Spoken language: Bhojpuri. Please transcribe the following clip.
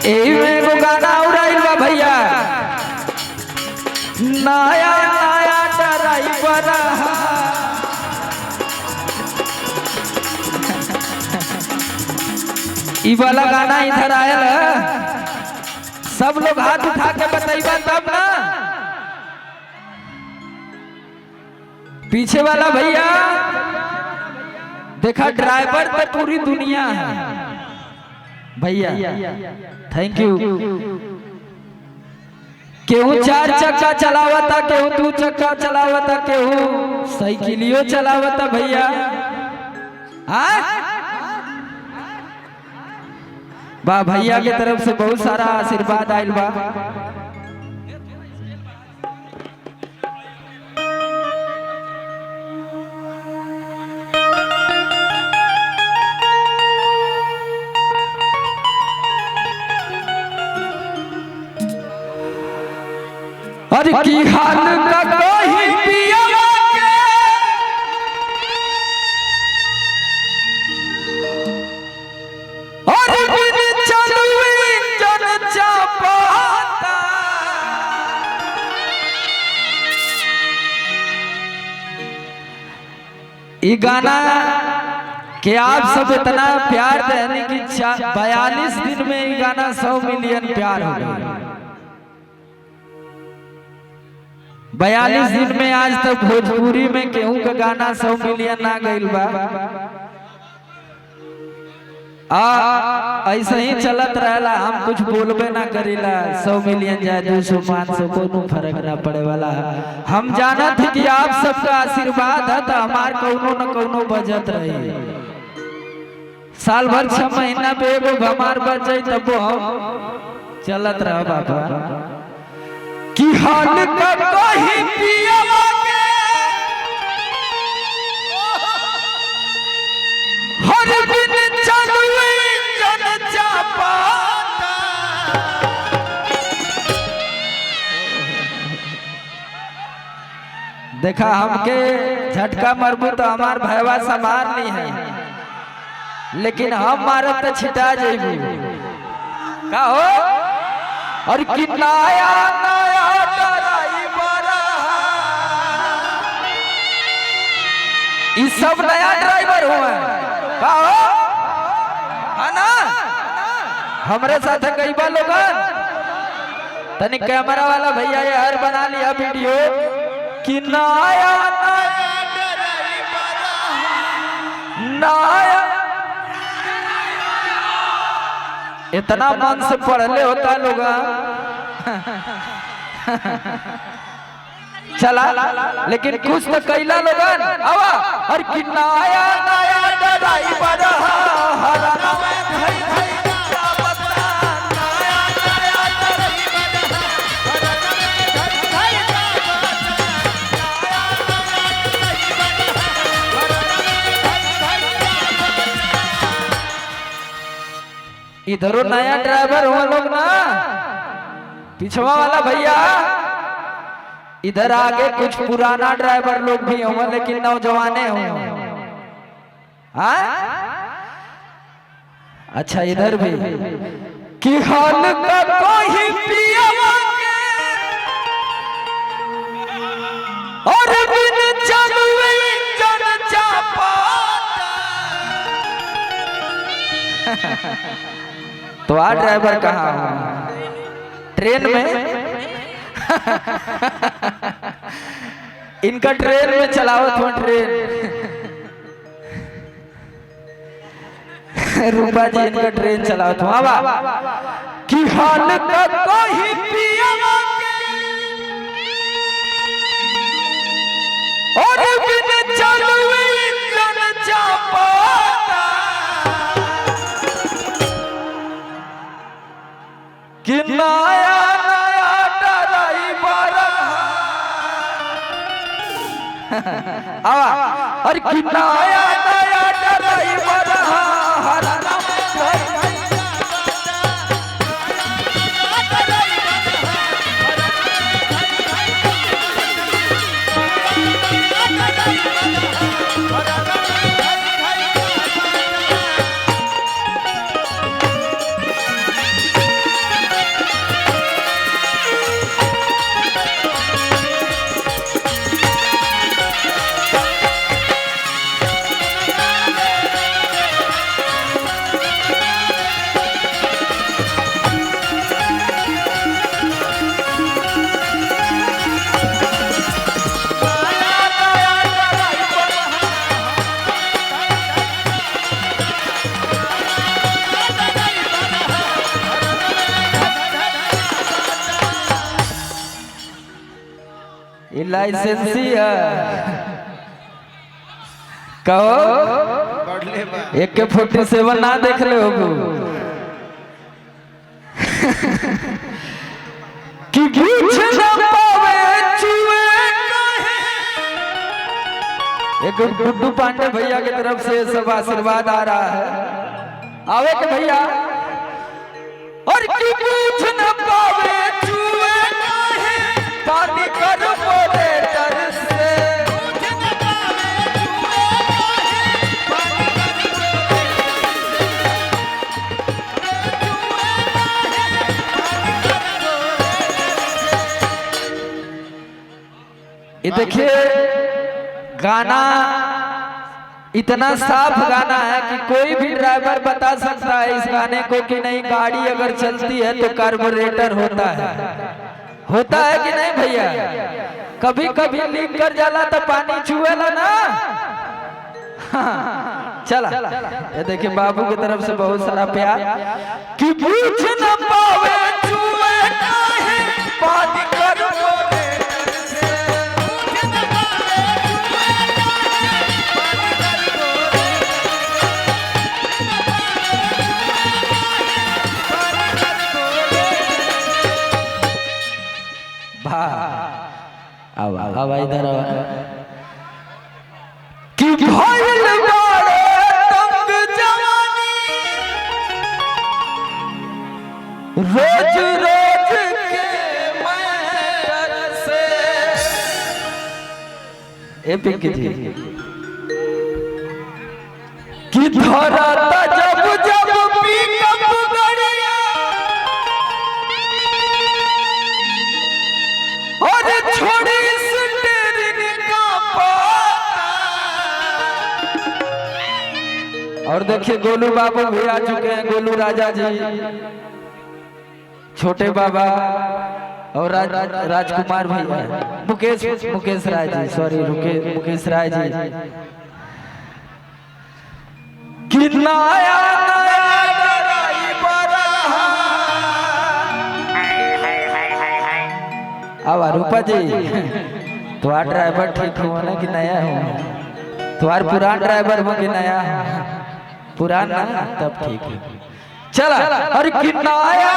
एही में एगो गाना उड़ाइल बा भैया, नया नया ड्राइवर। ई वाला गाना इधर आयल है, सब लोग हाथ उठा के बताइबा तब ना। पीछे वाला भैया देखा, ड्राइवर तो पूरी दुनिया है भैया। Thank you. केहू 4 चक्का चलावता, केहू 2 चक्का चलावता, केहू साइकिलियो चलावता भैया। बा भैया के तरफ से बहुत सारा आशीर्वाद आयल बा। अरे की हाल का कोई पिया के, और बिन चलुई जन चापाता। ये गाना के आप सब इतना प्यार देने की 42 दिन में ये गाना 100 मिलियन प्यार हो गया। 42 दिन में आज तक भोजपुरी में केहू का गाना 100 मिलियन ना गइल बा। ऐसा ही चलत रहला, हम कुछ बोलबे ना करीला। 100 मिलियन जाए 200 500 कोनो फर्क ना पड़े वाला। हम जानत है कि आप सबका आशीर्वाद है तो हमार कौनो न कौनो बजत रही। साल भर 6 महीना पे एगो हमार बच जाए तब हम चलत रह बाबा। की हाल का कोई पिया के, हर बिन चलुई जन चापाता। देखा, हमके झटका मरबू तो हमार भयवा समार नहीं है, लेकिन हम मारत तो छिटा जेबू का हो। और कि नया नया ड्राइवर, ये सब नया ड्राइवर हुआ का हो, है ना। हमारे साथ कई बार लोग तनिक कैमरा वाला भैया ये हर बना लिया वीडियो कि नया नया ड्राइवर, नया। इतना मन से पढ़ले होता लोग। चला, लेकिन कुछ तो कैला लोगन आवा। और कि नया नया ड्राइवर, इधरो नया ड्राइवर हुआ लोग ना। पिछवा वाला भैया इधर आगे कुछ पुराना ड्राइवर लोग भी हुआ, लेकिन नौजवाने हुए। अच्छा, इधर भी कि हाल का कोई पिया के, और बिन चलुई जन चापाता। तो आ ड्राइवर कहाँ हुआ? ट्रेन में। इनका ट्रेन में चलावत हुआ ट्रेन। रूपा जी इनका ट्रेन चलावत हुआ। कि हाल का कोई पिया के, और बिन चलुई जन चापाता। कि नया नया ड्राइवर, और कि नया नया ड्राइवर, ये लाइसेंसी है कहो AK-47 ना देख ले हो कि कुछ न पावे चुए एक गुड्डू पांडे भैया की तरफ से सब आशीर्वाद आ रहा है आवे के भैया और कि कुछ न पावे चुए पानी कर बोले तरसे ये देखिए गाना इतना साफ गाना है कि कोई भी ड्राइवर बता सकता है इस गाने को कि नहीं गाड़ी अगर चलती है तो कार्बोरेटर होता है कि नहीं भैया कभी कभी लीक कर जाला तो पानी छुएला ना चला ये देखिए बाबू की तरफ से बहुत सारा प्यार कि पूछ न पावे छुए काहे पानी कर बोले अब इधर कि भइल बारे तंग जवानी रोज रोज के मैटर से ए पिंकी जी कि धरता जब जब पिकअप गड़िया और छोड़ी और देखिए गोलू बाबू भी आ चुके हैं गोलू राजा जी छोटे बाबा और राजकुमार भैया मुकेश राय जी सॉरी मुकेश राय जी कि नया अब रूपा जी तुम्हारा ड्राइवर ठीक हो ना कि नया हो तुम्हारा पुराना ड्राइवर हो कि नया हो पुराना तब ठीक है चला और कि नया